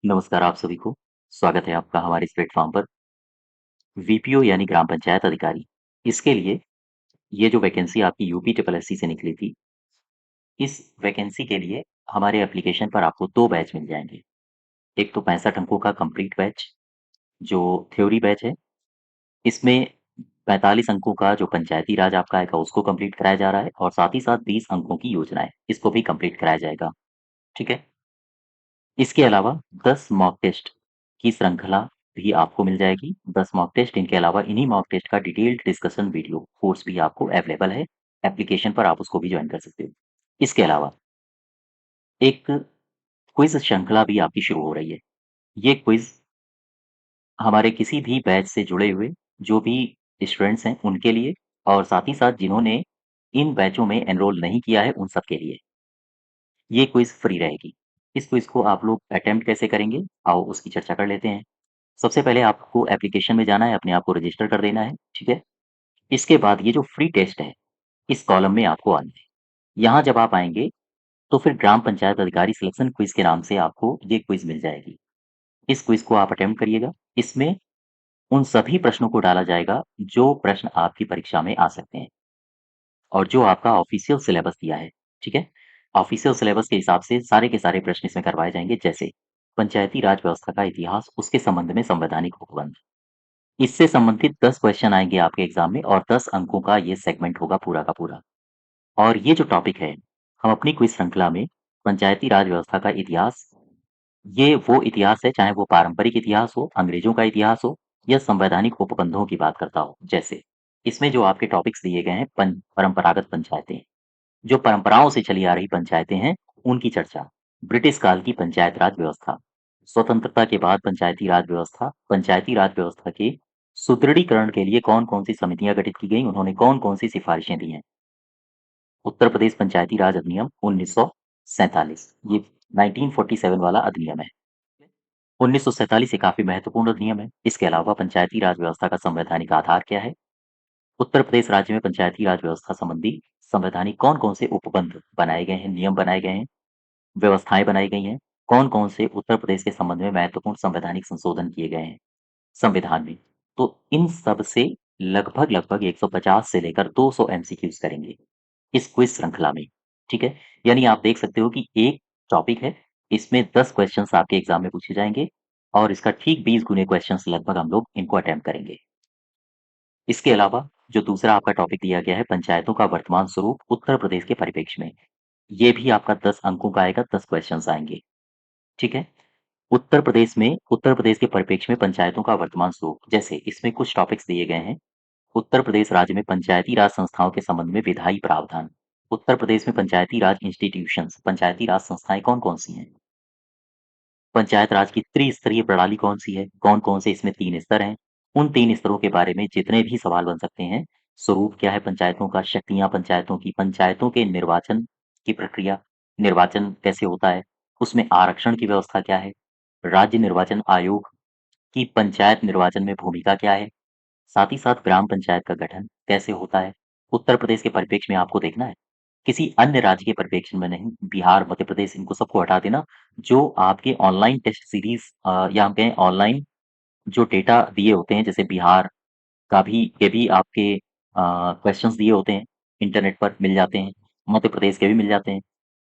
नमस्कार आप सभी को। स्वागत है आपका हमारे इस प्लेटफ़ॉर्म पर। वीपीओ यानी ग्राम पंचायत अधिकारी, इसके लिए ये जो वैकेंसी आपकी यूपी ट्रिपल एससी से निकली थी, इस वैकेंसी के लिए हमारे एप्लीकेशन पर आपको 2 बैच मिल जाएँगे। एक तो 65 अंकों का कंप्लीट बैच, जो थ्योरी बैच है। इसमें 45 अंकों का जो पंचायती राज आपका आएगा, उसको कंप्लीट कराया जा रहा है और साथ ही साथ 20 अंकों की योजनाएँ, इसको भी कंप्लीट कराया जाएगा। ठीक है? इसके अलावा 10 मॉक टेस्ट की श्रृंखला भी आपको मिल जाएगी। 10 मॉक टेस्ट, इनके अलावा इन्हीं मॉक टेस्ट का डिटेल्ड डिस्कशन वीडियो कोर्स भी आपको अवेलेबल है। एप्लीकेशन पर आप उसको भी जॉइन कर सकते हो। इसके अलावा एक क्विज़ श्रृंखला भी आपकी शुरू हो रही है। ये क्विज़ हमारे किसी भी बैच से जुड़े हुए जो भी स्टूडेंट्स हैं उनके लिए और साथ ही साथ जिन्होंने इन बैचों में एनरोल नहीं किया है उन सब के लिए। ये क्विज़ फ्री रहेगी। इस क्विज़ को आप लोग अटेम्प्ट कैसे करेंगे? आओ उसकी चर्चा कर लेते हैं। सबसे पहले आपको एप्लीकेशन में जाना है, अपने आप को रजिस्टर कर देना है, ठीक है? इसके बाद ये जो फ्री टेस्ट है, इस कॉलम में आपको आना है। यहाँ जब आप आएँगे, तो फिर ग्राम पंचायत अधिकारी सिलेक्शन क्विज़ के नाम से आपको ये क्विज़ मिल जाएगी। इस क्विज़ को आप अटेम्प्ट करिएगा। इसमें उन सभी प्रश्नों को डाला जाएगा, जो प्रश्न आपकी परीक्षा में आ सकते हैं और जो आपका ऑफ़िशियल सिलेबस दिया है, ठीक है? ऑफ़िशियल सिलेबस के हिसाब से सारे के सारे प्रश्न इसमें करवाए जाएँगे, जैसे पंचायती राज व्यवस्था का इतिहास, उसके संबंध में संवैधानिक उपबंध। इससे संबंधित 10 क्वेश्चन आएँगे आपके एग्ज़ाम में और 10 अंकों का ये सेगमेंट होगा पूरा का पूरा। और ये जो टॉपिक है, हम अपनी क्विज़ श्रृंखला में पंचायती राज व्यवस्था का इतिहास, ये वो इतिहास है चाहे वो पारंपरिक इतिहास हो, अंग्रेज़ों का इतिहास हो या संवैधानिक उपबंधों की बात करता हो। जैसे इसमें जो आपके टॉपिक्स दिए गए हैं परंपरागत पंचायतें, जो परंपराओं से चली आ रही पंचायतें हैं, उनकी चर्चा। ब्रिटिश काल की पंचायत राज व्यवस्था, स्वतंत्रता के बाद पंचायती राज व्यवस्था के सुदृढ़ीकरण के लिए कौन-कौन सी समितियाँ गठित की गईं, उन्होंने कौन-कौन सी सिफ़ारिशें दी हैं। उत्तर प्रदेश पंचायती राज अधिनियम 1947, ये 1947 वाला अधिनियम है। 1947 ये काफ़ी महत्वपूर्ण अधिनियम है। इसके अलावा पंचायती राज व्यवस्था का संवैधानिक आधार क्या है? उत्तर प्रदेश राज्य में पंचायती राज व्यवस्था संबंधी संवैधानिक कौन-कौन से उपबंध बनाए गए हैं, नियम बनाए गए हैं, व्यवस्थाएँ बनाई गई हैं, कौन-कौन से उत्तर प्रदेश के संबंध में महत्वपूर्ण संवैधानिक संशोधन किए गए हैं संविधान में। तो इन सब से लगभग-लगभग 150 से लेकर 200 एमसीक्यूज़ करेंगे इस क्विज़ श्रृंखला में, ठीक है? यानी आप देख सकते हो कि एक टॉपिक है, इसमें 10 क्वेश्चन्स आपके एग्ज़ाम में पूछे जाएँगे और इसका ठीक 20 गुने क्वेश्चन्स लगभग हम लोग इनको अटेम्प्ट करेंगे। इसके अलावा जो दूसरा आपका टॉपिक दिया गया है, पंचायतों का वर्तमान स्वरूप उत्तर प्रदेश के परिप्रेक्ष्य में, ये भी आपका 10 अंकों का आएगा, 10 क्वेश्चन्स आएँगे, ठीक है? उत्तर प्रदेश के परिप्रेक्ष्य में पंचायतों का वर्तमान स्वरूप, जैसे इसमें कुछ टॉपिक्स दिए गए हैं। उत्तर प्रदेश राज्य में पंचायती राज संस्थाओं के संबंध में विधायी प्रावधान। उत्तर प्रदेश में पंचायती राज इंस्टीट्यूशंस, पंचायती राज संस्थाएँ कौन-कौन सी हैं? पंचायत राज की त्रिस्तरीय प्रणाली कौन-सी है? कौन-कौन से इसमें 3 स्तर हैं? उन 3 स्तरों के बारे में जितने भी सवाल बन सकते हैं। स्वरूप क्या है पंचायतों का? शक्तियाँ पंचायतों की, पंचायतों के निर्वाचन की प्रक्रिया, निर्वाचन कैसे होता है? उसमें आरक्षण की व्यवस्था क्या है? राज्य निर्वाचन आयोग की पंचायत निर्वाचन में भूमिका क्या है? साथ ही साथ ग्राम पंचायत का गठन कैसे होता है? उत्तर प्रदेश के परिप्रेक्ष्य में आपको देखना है, किसी अन्य राज्य के परिप्रेक्ष्य में नहीं। बिहार, मध्य प्रदेश इनको सबको हटा देना। जो आपके ऑनलाइन टेस्ट सीरीज़ या हम कहें ऑनलाइन जो डेटा दिए होते हैं, जैसे बिहार का भी के भी आपके क्वेश्चंस दिए होते हैं, इंटरनेट पर मिल जाते हैं, मध्य प्रदेश के भी मिल जाते हैं।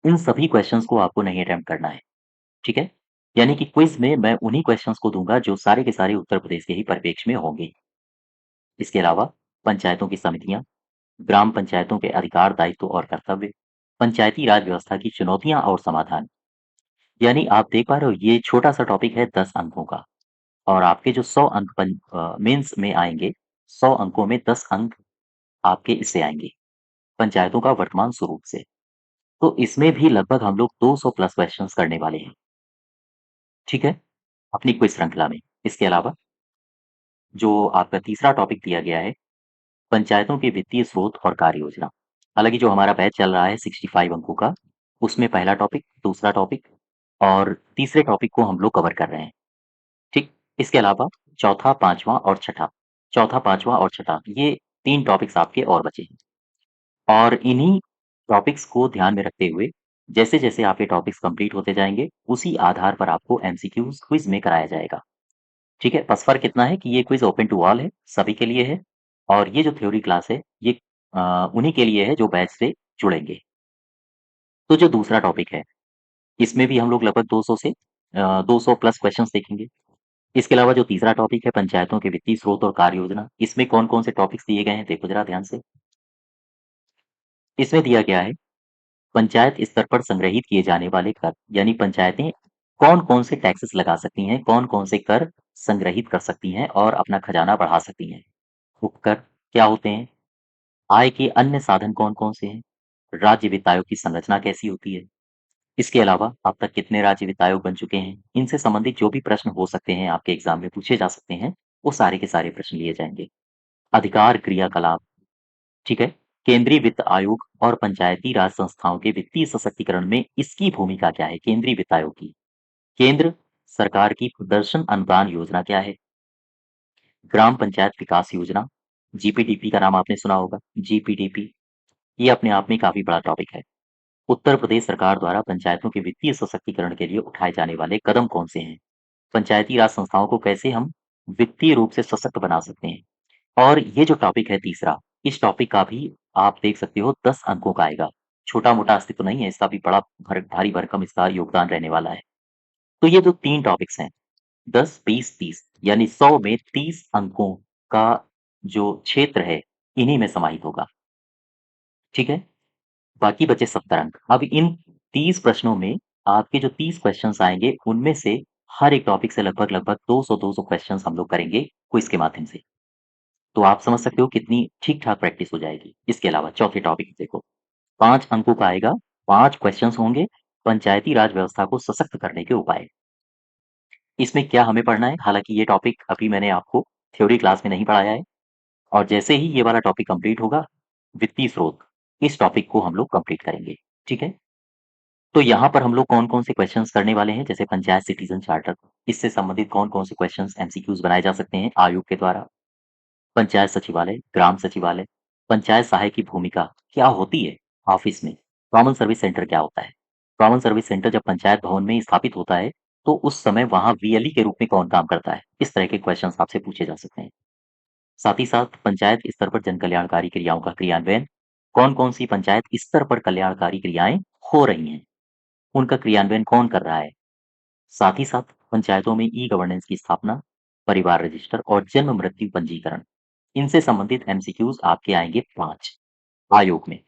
इन सभी क्वेश्चंस को आपको नहीं अटेम्प्ट करना है, ठीक है? यानी कि क्विज़ में मैं उन्हीं क्वेश्चंस को दूँगा जो सारे के सारे उत्तर प्रदेश के ही परिप्रेक्ष्य में होंगे। इसके अलावा पंचायतों की समितियाँ, ग्राम पंचायतों के अधिकार, दायित्व और कर्तव्य, पंचायती राज व्यवस्था की चुनौतियाँ और समाधान। यानी आप देख पा रहे हो, ये छोटा-सा टॉपिक है 10 अंकों का और आपके जो 100 अंक मेंस में आएँगे, 100 अंकों में 10 अंक आपके इससे आएँगे, पंचायतों का वर्तमान स्वरूप से। तो इसमें भी लगभग हम लोग 200 प्लस क्वेश्चन्स करने वाले हैं, ठीक है? अपनी क्विज़ श्रृंखला में। इसके अलावा जो आपका तीसरा टॉपिक दिया गया है, पंचायतों के वित्तीय स्रोत और कार्य योजना। हालाँकि जो हमारा बैच चल रहा है 65 अंकों का, उसमें पहला टॉपिक, दूसरा टॉपिक और तीसरे टॉपिक को हम लोग कवर कर रहे हैं, ठीक? इसके अलावा चौथा, 5वाँ और छठा, चौथा, 5वाँ और छठा, ये 3 टॉपिक्स आपके और बचे हैं और इन्हीं टॉपिक्स को ध्यान में रखते हुए जैसे जैसे आपके टॉपिक्स कंप्लीट होते जाएंगे उसी आधार पर आपको एमसीक्यूज क्विज में कराया जाएगा। ठीक है, बस फर्क इतना है कि ये क्विज ओपन टू ऑल है, सभी के लिए है। और ये जो थ्योरी क्लास है ये उन्हीं के लिए है जो बैच से जुड़ेंगे। तो जो दूसरा टॉपिक है इसमें भी हम लोग लगभग 200 से 200 प्लस क्वेश्चंस देखेंगे। इसके अलावा जो तीसरा टॉपिक है पंचायतों के वित्तीय स्रोत और कार्य योजना, इसमें कौन कौन से टॉपिक्स दिए गए हैं देखो जरा ध्यान से। इसमें दिया गया है पंचायत स्तर पर संग्रहित किए जाने वाले कर, यानी पंचायतें कौन कौन से टैक्सेस लगा सकती हैं, कौन कौन से कर संग्रहित कर सकती हैं और अपना खजाना बढ़ा सकती हैं। उपकर क्या होते हैं, आय के अन्य साधन कौन कौन से हैं, राज्य वित्त आयोग की संरचना कैसी होती है, इसके अलावा अब तक कितने राज्य वित्त आयोग बन चुके हैं, इनसे संबंधित जो भी प्रश्न हो सकते हैं आपके एग्जाम में पूछे जा सकते हैं, वो सारे के सारे प्रश्न लिए जाएंगे। अधिकार क्रियाकलाप, ठीक है, केंद्रीय वित्त आयोग और पंचायती राज संस्थाओं के वित्तीय सशक्तिकरण में इसकी भूमिका क्या है, केंद्रीय वित्त आयोग की। केंद्र सरकार की प्रदर्शन अनुदान योजना क्या है। ग्राम पंचायत विकास योजना, जीपीडीपी का नाम आपने सुना होगा, जीपीडीपी, ये अपने आप में काफी बड़ा टॉपिक है। उत्तर प्रदेश सरकार द्वारा पंचायतों के वित्तीय सशक्तिकरण के लिए उठाए जाने वाले कदम कौन से हैं। पंचायती राज संस्थाओं को कैसे हम वित्तीय रूप से सशक्त बना सकते हैं। और ये जो टॉपिक है तीसरा, इस टॉपिक का भी आप देख सकते हो 10 अंकों का आएगा। छोटा-मोटा अस्तित्व नहीं है, इसका भी बड़ा भारी भरकम इसका योगदान रहने वाला है। तो ये जो 3 टॉपिक्स हैं 10, 20, 30 यानी 100 में 30 अंकों का जो क्षेत्र है, इन्हीं में समाहित होगा। ठीक है? बाकी बचे 70 अंक। अब इन 30 प्रश्नों में आपके जो 30 क्वेश्चन्स आएँगे, उनमें से हर एक टॉपिक से लगभग-लगभग 200-200 क्वेश्चन्स हम लोग करेंगे क्विज़ के माध्यम से। तो आप समझ सकते हो कितनी ठीक-ठाक प्रैक्टिस हो जाएगी। इसके अलावा चौथे टॉपिक देखो, 5 अंकों का आएगा, 5 क्वेश्चन्स होंगे, पंचायती राज व्यवस्था को सशक्त करने के उपाय। इसमें क्या हमें पढ़ना है? हालाँकि ये टॉपिक अभी मैंने आपको थ्योरी क्लास में नहीं पढ़ाया है और जैसे ही ये वाला टॉपिक कंप्लीट होगा, वित्तीय स्रोत, इस टॉपिक को हम लोग कंप्लीट करेंगे। ठीक है? तो यहाँ पर हम लोग कौन-कौन से क्वेश्चन्स करने वाले हैं, जैसे पंचायत सिटीज़न चार्टर, इससे संबंधित कौन-कौन से क्वेश्चन्स एमसीक्यूज़ बनाए जा सकते हैं आयोग के द्वारा। पंचायत सचिवालय, ग्राम सचिवालय, पंचायत सहायक की भूमिका क्या होती है ऑफिस में? कॉमन सर्विस सेंटर क्या होता है? कॉमन सर्विस सेंटर जब पंचायत भवन में स्थापित होता है, तो उस समय वहाँ वीएलई के रूप में कौन काम करता है? इस तरह के क्वेश्चन्स आपसे पूछे जा सकते हैं। साथ ही साथ पंचायत स्तर पर जन कल्याणकारी क्रियाओं का क्रियान्वयन, कौन-कौन सी पंचायत स्तर पर कल्याणकारी क्रियाएँ हो रही हैं? उनका क्रियान्वयन कौन कर रहा है? साथ ही साथ पंचायतों में ई गवर्नेंस की स्थापना, परिवार रजिस्टर और जन्म मृत्यु पंजीकरण, इनसे संबंधित एमसीक्यूज आपके आएंगे 5 आयोग में।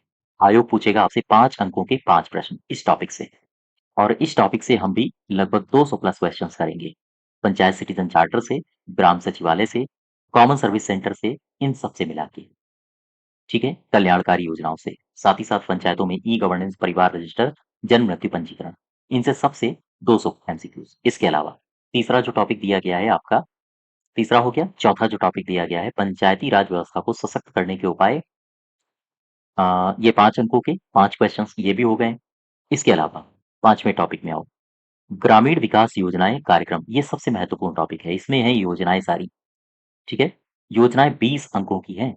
आयोग पूछेगा आपसे 5 अंकों के 5 प्रश्न इस टॉपिक से। और इस टॉपिक से हम भी लगभग 200 प्लस क्वेश्चंस करेंगे। पंचायत सिटीजन चार्टर से, ग्राम सचिवालय से, कॉमन सर्विस सेंटर से, इन सब से मिला के। ठीक है, कल्याणकारी योजनाओं से, साथ ही साथ पंचायतों में ई गवर्नेंस, परिवार रजिस्टर, जन्म मृत्यु पंजीकरण, इनसे सबसे 200 एमसीक्यूज। इसके अलावा तीसरा जो टॉपिक दिया गया है आपका, तीसरा हो गया। चौथा जो टॉपिक दिया गया है पंचायती राज व्यवस्था को सशक्त करने के उपाय, ये 5 अंकों के 5 क्वेश्चंस ये भी हो गए। इसके अलावा 5वें टॉपिक में आओ, ग्रामीण विकास योजनाएं कार्यक्रम, ये सबसे महत्वपूर्ण टॉपिक है। इसमें है योजनाएं सारी। ठीक है, योजनाएं 20 अंकों की हैं,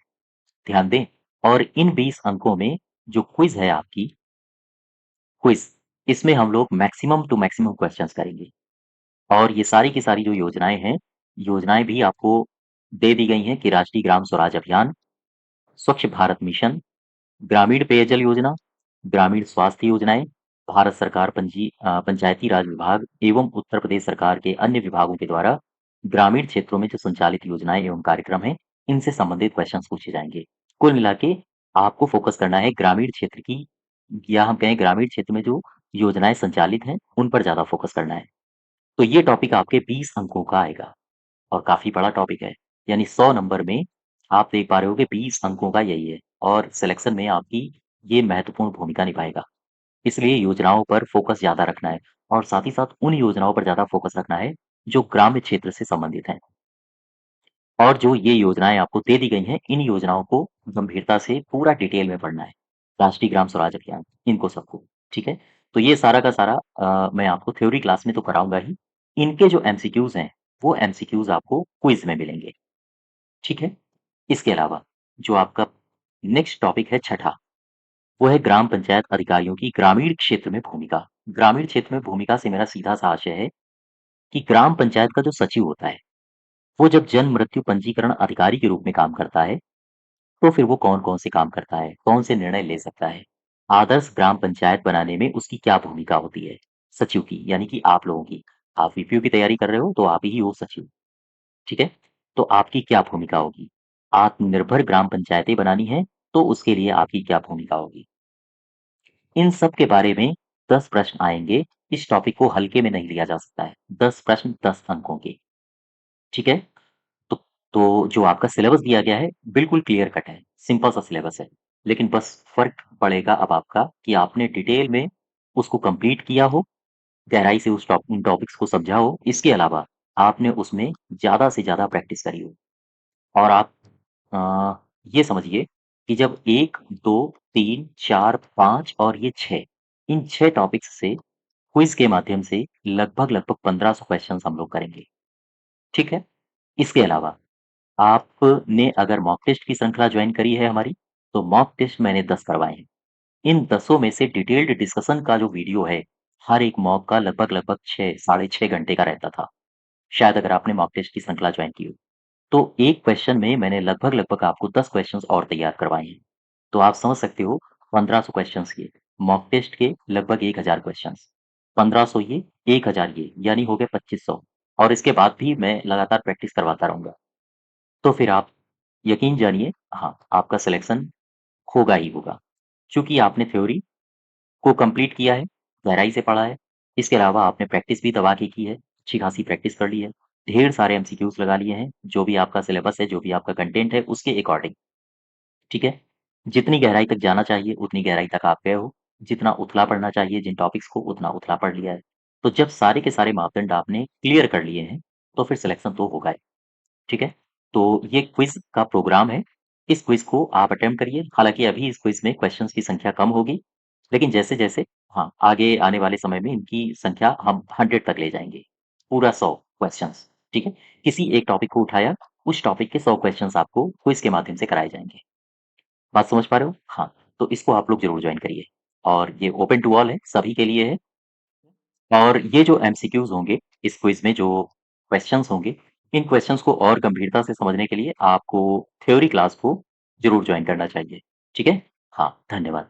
ध्यान दें। और इन 20 अंकों में जो क्विज है आपकी, क्विज, इसमें हम लोग मैक्सिमम टू मैक्सिमम क्वेश्चंस करेंगे। और ये सारी की सारी जो योजनाएं हैं, योजनाएं भी आपको दे दी गई हैं कि राष्ट्रीय ग्राम स्वराज अभियान, स्वच्छ भारत मिशन, ग्रामीण पेयजल योजना, ग्रामीण स्वास्थ्य योजनाएं, भारत सरकार पंचायती राज विभाग एवं उत्तर प्रदेश सरकार के अन्य विभागों के द्वारा ग्रामीण क्षेत्रों में जो संचालित योजनाएं एवं कार्यक्रम हैं, इनसे संबंधित क्वेश्चंस पूछे जाएंगे। कुल मिला के आपको फोकस करना है ग्रामीण क्षेत्र की, या हम कहें ग्रामीण क्षेत्र में जो योजनाएं संचालित हैं, उन पर ज्यादा फोकस करना है। तो ये टॉपिक आपके 20 अंकों का आएगा और काफी बड़ा टॉपिक है। यानी 100 नंबर में आप देख पा रहे हो कि 20 अंकों का यही है और सिलेक्शन में आपकी ये महत्वपूर्ण भूमिका निभाएगा। इसलिए योजनाओं पर फोकस ज़्यादा रखना है और साथ ही साथ उन योजनाओं पर ज़्यादा फोकस रखना है जो ग्राम्य क्षेत्र से संबंधित हैं। और जो ये योजनाएँ आपको दे दी गई हैं, इन योजनाओं को गंभीरता से पूरा डिटेल में पढ़ना है। राष्ट्रीय ग्राम स्वराज अभियान, इनको सबको, ठीक है? तो ये सारा का सारा मैं आपको थ्योरी क्लास में तो कराऊँगा ही। इनके जो एमसीक्यूज़ हैं, वो एमसीक्यूज़ आपको क्विज़ में मिलेंगे, ठीक है? इसके अलावा जो आपका नेक्स्ट टॉपिक है छठा, वो है ग्राम पंचायत अधिकारियों की ग्रामीण क्षेत्र में भूमिका। ग्रामीण क्षेत्र में भूमिका से मेरा सीधा-सा आशय है कि ग्राम पंचायत का जो सचिव होता है, वो जब जन्म मृत्यु पंजीकरण अधिकारी के रूप में काम करता है, तो फिर वो कौन-कौन से काम करता है, कौन से निर्णय ले सकता है, आदर्श ग्राम पंचायत बनाने में उसकी क्या भूमिका होती है, सचिव की, यानी कि आप लोगों की। आप वीपीओ की तैयारी कर रहे हो, तो आप ही हो सचिव, ठीक है? तो आपकी क्या भूमिका होगी? आत्मनिर्भर ग्राम पंचायतें बनानी है, तो उसके लिए आपकी क्या भूमिका होगी? इन सब के बारे में 10 प्रश्न आएँगे। इस टॉपिक को हल्के में नहीं लिया जा सकता है। 10 प्रश्न 10 अंकों के, ठीक है? तो जो आपका सिलेबस दिया गया है, बिल्कुल क्लियर कट है, सिंपल सा सिलेबस है। लेकिन बस फ़र्क पड़ेगा अब आपका कि आपने डिटेल में उसको कंप्लीट किया हो, गहराई से उन टॉपिक्स को समझा हो। इसके अलावा आपने उसमें ज़्यादा से ज़्यादा प्रैक्टिस करी हो और आप ये समझिए कि जब 1, 2, 3, 4, 5 और ये 6 इन 6 टॉपिक्स से क्विज़ के माध्यम से लगभग-लगभग 1500 क्वेश्चन्स हम लोग करेंगे, ठीक है? इसके अलावा आपने अगर मॉक टेस्ट की श्रृंखला जॉइन करी है हमारी, तो मॉक टेस्ट मैंने 10 करवाए हैं। इन 10 में से डिटेल्ड डिस्कशन का जो वीडियो है, हर एक मॉक का लगभग-लगभग 6 साढ़े 6 घंटे का रहता था। शायद अगर आपने मॉक टेस्ट की श्रृंखला जॉइन की हो। तो एक क्वेश्चन में मैंने लगभग-लगभग आपको 10 क्वेश्चन्स और तैयार करवाए हैं। तो आप समझ सकते हो 1500 क्वेश्चन्स ये, मॉक टेस्ट के लगभग 1000 क्वेश्चन्स, 1500 ये, 1000 ये, यानी हो गए 2500 और इसके बाद भी मैं लगातार प्रैक्टिस करवाता रहूँगा। तो फिर आप यकीन जानिए हाँ, आपका सिलेक्शन होगा ही होगा। चूँकि आपने थ्योरी को कंप्लीट किया है, गहराई से पढ़ा है, इसके अलावा आपने प्रैक्टिस भी दबा के की है, अच्छी खासी प्रैक्टिस कर ली है, ढेर सारे एमसीक्यूज़ लगा लिए हैं, जो भी आपका सिलेबस है, जो भी आपका कंटेंट है, उसके अकॉर्डिंग, ठीक है? जितनी गहराई तक जाना चाहिए, उतनी गहराई तक आप गए हो, जितना उथला पड़ना चाहिए जिन टॉपिक्स को, उतना उथला पढ़ लिया है। तो जब सारे के सारे मापदंड आपने क्लियर कर लिए हैं, तो फिर सिलेक्शन तो होगा ही। ठीक है? तो ये क्विज़ का प्रोग्राम है। इस क्विज़ को आप अटेम्प्ट करिए। हालाँकि अभी इस क्विज़ में क्वेश्चन्स की संख्या कम होगी, लेकिन जैसे-जैसे हाँ, आगे आने वाले समय में इनकी संख्या हम 100 तक ले जाएँगे। पूरा 100 क्वेश्चन्स, ठीक है? किसी एक टॉपिक को उठाया, उस टॉपिक के 100 क्वेश्चन्स आपको क्विज़ के माध्यम से कराए जाएँगे। बात समझ पा रहे हो? हाँ, तो इसको आप लोग ज़रूर जॉइन करिए और ये ओपन टू ऑल है, सभी के लिए है। और ये जो एमसीक्यूज़ होंगे, इस क्विज़ में जो क्वेश्चन्स होंगे, इन क्वेश्चन्स को और गंभीरता से समझने के लिए आपको थ्योरी क्लास को ज़रूर जॉइन करना चाहिए। ठीक है? हाँ, धन्यवाद।